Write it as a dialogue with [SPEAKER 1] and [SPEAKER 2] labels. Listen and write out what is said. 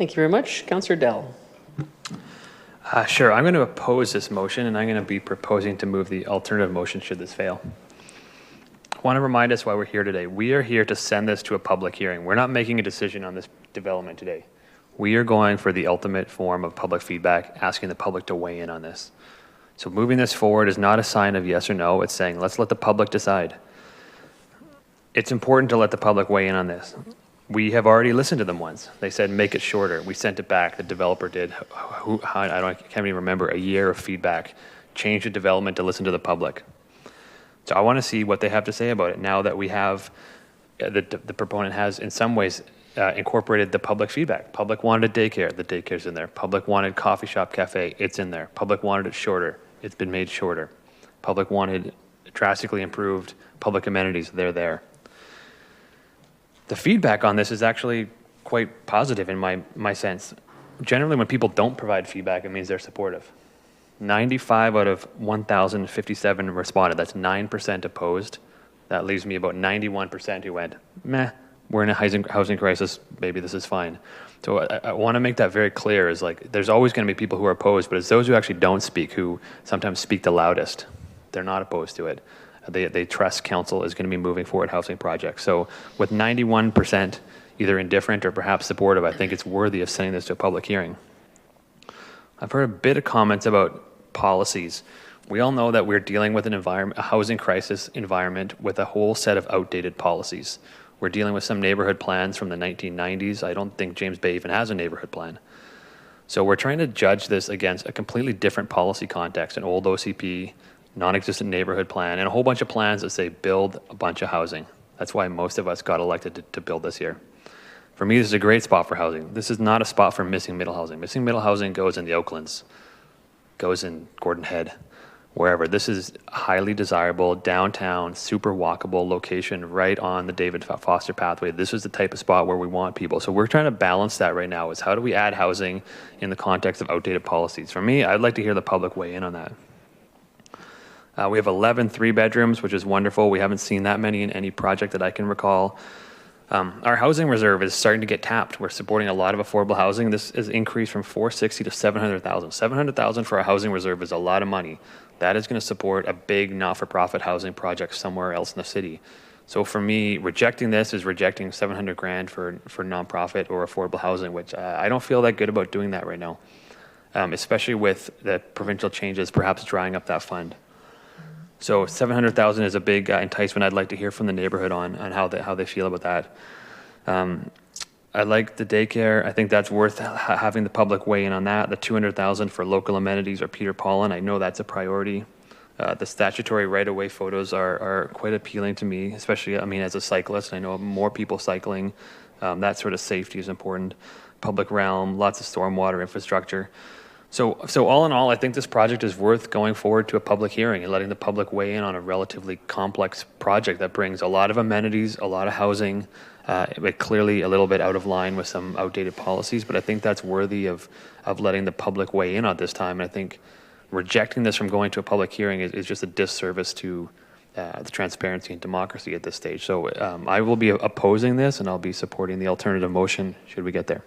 [SPEAKER 1] Thank you very much. Councilor Dell.
[SPEAKER 2] Sure, I'm going to oppose this motion, and I'm going to be proposing to move the alternative motion should this fail. I want to remind us why we're here today. We are here to send this to a public hearing. We're not making a decision on this development today. We are going for the ultimate form of public feedback, asking the public to weigh in on this. So moving this forward is not a sign of yes or no. It's saying, let's let the public decide. It's important to let the public weigh in on this. We have already listened to them once. They said, make it shorter. We sent it back. The developer did. I can't even remember, a year of feedback. Changed the development to listen to the public. So I want to see what they have to say about it now that we have, the proponent has in some ways incorporated the public feedback. Public wanted a daycare. The daycare's in there. Public wanted coffee shop, cafe. It's in there. Public wanted it shorter. It's been made shorter. Public wanted drastically improved public amenities. They're there. The feedback on this is actually quite positive in my sense. Generally, when people don't provide feedback, it means they're supportive. 95 out of 1,057 responded. That's 9% opposed. That leaves me about 91% who went, meh, we're in a housing crisis, maybe this is fine. So I want to make that very clear, is like, there's always going to be people who are opposed, but it's those who actually don't speak who sometimes speak the loudest. They're not opposed to it. They trust council is going to be moving forward housing projects. So with 91% either indifferent or perhaps supportive, I think it's worthy of sending this to a public hearing. I've heard a bit of comments about policies. We all know that we're dealing with a housing crisis environment with a whole set of outdated policies. We're dealing with some neighborhood plans from the 1990s. I don't think James Bay even has a neighborhood plan. So we're trying to judge this against a completely different policy context, an old OCP, non-existent neighborhood plan, and a whole bunch of plans that say build a bunch of housing. That's why most of us got elected to build this here. For me, this is a great spot for housing. This is not a spot for missing middle housing. Missing middle housing goes in the Oaklands, goes in Gordon Head, wherever. This is highly desirable, downtown, super walkable location right on the David Foster pathway. This is the type of spot where we want people. So we're trying to balance that right now, is how do we add housing in the context of outdated policies? For me, I'd like to hear the public weigh in on that. We have 11 3-bedrooms, which is wonderful. We haven't seen that many in any project that I can recall. Our housing reserve is starting to get tapped. We're supporting a lot of affordable housing. This is increased from 460 to 700,000. 700,000 for our housing reserve is a lot of money. That is going to support a big not-for-profit housing project somewhere else in the city. So for me, rejecting this is rejecting 700 grand for nonprofit or affordable housing, which I don't feel that good about doing that right now, especially with the provincial changes perhaps drying up that fund. So 700,000 is a big enticement. I'd like to hear from the neighborhood on how they feel about that. I like the daycare. I think that's worth having the public weigh in on that. The 200,000 for local amenities or Peter Pollan, I know that's a priority. The statutory right-of-way photos are quite appealing to me, especially, I mean, as a cyclist. I know more people cycling. That sort of safety is important. Public realm, lots of stormwater infrastructure. So all in all, I think this project is worth going forward to a public hearing and letting the public weigh in on a relatively complex project that brings a lot of amenities, a lot of housing, but clearly a little bit out of line with some outdated policies. But I think that's worthy of letting the public weigh in on this time. And I think rejecting this from going to a public hearing is just a disservice to the transparency and democracy at this stage. So I will be opposing this, and I'll be supporting the alternative motion should we get there.